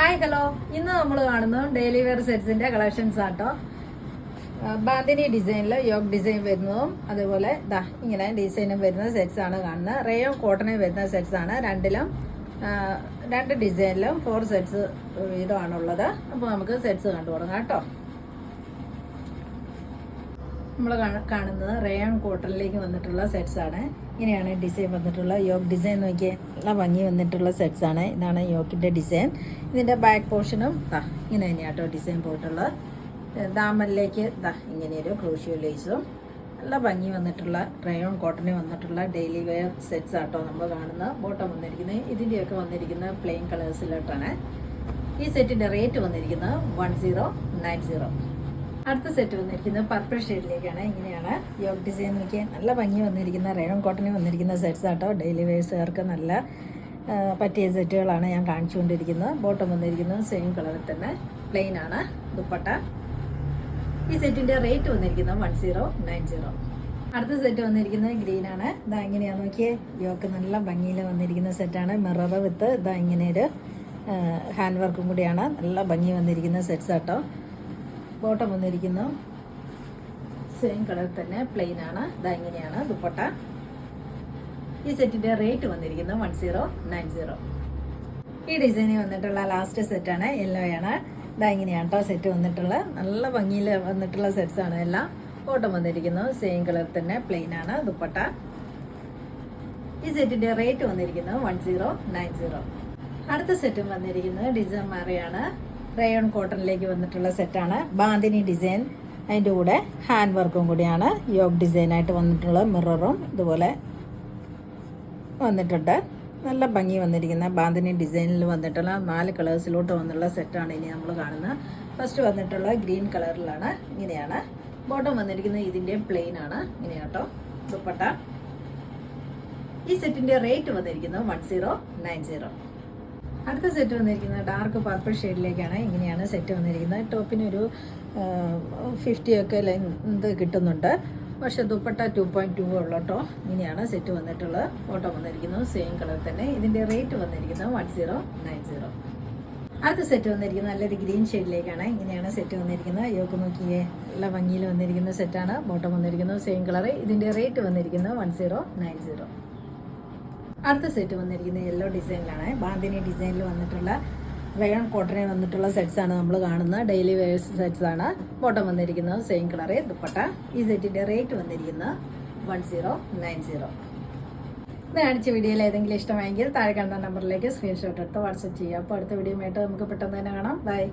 Hi hello, ഇന്ന് നമ്മൾ കാണുന്നത് ഡെയിലി വെയർ സെറ്റ്സിന്റെ കളക്ഷൻസ് ആട്ടോ. ബാന്തിനി ഡിസൈനിൽ യോഗ് ഡിസൈൻ വരുന്നതും അതുപോലെ ഇങ്ങനെ ഡിസൈനും വരുന്ന സെറ്റ്സ് ആണ് കാണുന്നത്. റേയോൺ കോട്ടണിൽ വരുന്ന സെറ്റ്സ് ആണ്. രണ്ട് ഡിസൈനിലും 4 സെറ്റ്സ് വീതമാണുള്ളത്. അപ്പോൾ നമുക്ക് സെറ്റ്സ് കണ്ടു തുടങ്ങാം കേട്ടോ. നമ്മൾ കാണുന്നത് റേയോൺ കോട്ടണിലേക്ക് വന്നിട്ടുള്ള സെറ്റ്സ് ആണ്. ഇങ്ങനെയാണ് ഡിസൈൻ വന്നിട്ടുള്ള യോഗ് ഡിസൈൻ നോക്കിയാൽ നല്ല ഭംഗി വന്നിട്ടുള്ള സെറ്റ്സ് ആണ്. ഇതാണ് യോക്കിൻ്റെ ഡിസൈൻ. ഇതിൻ്റെ ബാക്ക് പോർഷനും ഇങ്ങനെ തന്നെയാട്ടോ ഡിസൈൻ പോയിട്ടുള്ളത്. ദാമനിലേക്ക് ഇങ്ങനെയൊരു ക്രൂഷ്യൽ ലേസും നല്ല ഭംഗി വന്നിട്ടുള്ള റേയോൺ കോട്ടണിൽ വന്നിട്ടുള്ള ഡെയിലി വെയർ സെറ്റ്സ് ആട്ടോ നമ്മൾ കാണുന്ന. ബോട്ടം വന്നിരിക്കുന്നത് ഇതിൻ്റെയൊക്കെ വന്നിരിക്കുന്നത് പ്ലെയിൻ കളേഴ്സിലോട്ടാണ്. ഈ സെറ്റിൻ്റെ റേറ്റ് വന്നിരിക്കുന്നത് 1090. അടുത്ത സെറ്റ് വന്നിരിക്കുന്നത് പർപ്പിൾ ഷെയ്ഡിലേക്കാണ്. ഇങ്ങനെയാണ് യോഗ് ഡിസൈൻ നോക്കിയാൽ നല്ല ഭംഗി വന്നിരിക്കുന്ന റേയോൺ കോട്ടണിൽ വന്നിരിക്കുന്ന സെറ്റ്സ് ആട്ടോ. ഡെയിലി വെയർസുകാർക്ക് നല്ല പറ്റിയ സെറ്റുകളാണ് ഞാൻ കാണിച്ചുകൊണ്ടിരിക്കുന്നത്. ബോട്ടം വന്നിരിക്കുന്നത് സെയിം കളറിൽ തന്നെ പ്ലെയിൻ ആണ്. ദുപ്പട്ട. ഈ സെറ്റിൻ്റെ റേറ്റ് വന്നിരിക്കുന്നത് 1090. അടുത്ത സെറ്റ് വന്നിരിക്കുന്നത് ഗ്രീൻ ആണ്. ഇങ്ങനെയാന്ന് നോക്കിയേ, യോക്ക് നല്ല ഭംഗിയിൽ വന്നിരിക്കുന്ന സെറ്റാണ്. മിറർ വിത്ത് ഇങ്ങനെയൊരു ഹാൻഡ് വർക്കും കൂടിയാണ്. നല്ല ഭംഗി വന്നിരിക്കുന്ന സെറ്റ്സ് ആട്ടോ. ബോട്ടം വന്നിരിക്കുന്നു സെയിം കളർ തന്നെ പ്ലെയിൻ ആണ്. ഇങ്ങനെയാണ് ദുപ്പട്ട. ഈ സെറ്റിന്റെ റേറ്റ് വന്നിരിക്കുന്നത് 1090. ഈ ഡിസൈനിൽ വന്നിട്ടുള്ള ലാസ്റ്റ് സെറ്റാണ്. യെല്ലോ ആണ്. ഇങ്ങനെയാണ് കേട്ടോ സെറ്റ് വന്നിട്ടുള്ള നല്ല ഭംഗിയിൽ വന്നിട്ടുള്ള സെറ്റ്സ് ആണ് എല്ലാം. ബോട്ടം വന്നിരിക്കുന്നു സെയിം കളർ തന്നെ പ്ലെയിൻ ആണ്. ദുപ്പട്ട. ഈ സെറ്റിന്റെ റേറ്റ് വന്നിരിക്കുന്നത് 1090. അടുത്ത സെറ്റും വന്നിരിക്കുന്നത് ഡിസൈൻ മാറിയാണ്. റേയോൺ കോട്ടണിലേക്ക് വന്നിട്ടുള്ള സെറ്റാണ്. ബാന്തിനി ഡിസൈൻ, അതിൻ്റെ കൂടെ ഹാൻഡ് വർക്കും കൂടിയാണ്. യോഗ് ഡിസൈനായിട്ട് വന്നിട്ടുള്ള മിററും ഇതുപോലെ വന്നിട്ടുണ്ട്. നല്ല ഭംഗി വന്നിരിക്കുന്ന ബാന്തിനി ഡിസൈനിൽ വന്നിട്ടുള്ള 4 കളേഴ്സിലോട്ട് വന്നുള്ള സെറ്റാണ് ഇനി നമ്മൾ കാണുന്നത്. ഫസ്റ്റ് വന്നിട്ടുള്ള ഗ്രീൻ കളറിലാണ്. ഇങ്ങനെയാണ് ബോട്ടം വന്നിരിക്കുന്നത്. ഇതിൻ്റെ പ്ലെയിൻ ആണ്. ഇങ്ങനെയാട്ടോ ദുപ്പട്ട. ഈ സെറ്റിൻ്റെ റേറ്റ് വന്നിരിക്കുന്നത് 1090. അടുത്ത സെറ്റ് വന്നിരിക്കുന്നത് ഡാർക്ക് പർപ്പിൾ ഷെയ്ഡിലേക്കാണ്. ഇങ്ങനെയാണ് സെറ്റ് വന്നിരിക്കുന്നത്. ടോപ്പിനൊരു 50 ഒക്കെ ലെങ്ത് കിട്ടുന്നുണ്ട്. പക്ഷേ ദുപ്പട്ട 2.2 ഉള്ളൂ കേട്ടോ. ഇങ്ങനെയാണ് സെറ്റ് വന്നിട്ടുള്ളത്. ബോട്ടം വന്നിരിക്കുന്നത് സെയിം കളർ തന്നെ. ഇതിൻ്റെ റേറ്റ് വന്നിരിക്കുന്നത് 1090. അടുത്ത സെറ്റ് വന്നിരിക്കുന്നത് നല്ലൊരു ഗ്രീൻ ഷെയ്ഡിലേക്കാണ്. ഇങ്ങനെയാണ് സെറ്റ് വന്നിരിക്കുന്നത്. യോക്ക് നോക്കിയേ, നല്ല ഭംഗിയിൽ വന്നിരിക്കുന്ന സെറ്റാണ്. ബോട്ടം വന്നിരിക്കുന്നത് സെയിം കളർ. ഇതിൻ്റെ റേറ്റ് വന്നിരിക്കുന്നത് 1090. അടുത്ത സെറ്റ് വന്നിരിക്കുന്നത് യെല്ലോ ഡിസൈനിലാണ്. ബാന്തിനി ഡിസൈനിൽ വന്നിട്ടുള്ള റേയോൺ കോട്ടണിൽ വന്നിട്ടുള്ള സെറ്റ്സ് ആണ് നമ്മൾ കാണുന്നത്. ഡെയിലി വെയർസ് സെറ്റ്സ് ആണ്. ബോട്ടം വന്നിരിക്കുന്നത് സെയിം കളറ്. ദുപ്പട്ട. ഈ സെറ്റിൻ്റെ റേറ്റ് വന്നിരിക്കുന്നത് 1090. ഇത് കാണിച്ച വീഡിയോയിൽ ഏതെങ്കിലും ഇഷ്ടമായെങ്കിൽ താഴെ കാണുന്ന നമ്പറിലേക്ക് സ്ക്രീൻഷോട്ട് എടുത്ത് വാട്സപ്പ് ചെയ്യുക. അപ്പോൾ അടുത്ത വീഡിയോ ആയിട്ട് നമുക്ക് പെട്ടെന്ന് തന്നെ കാണാം. ബൈ.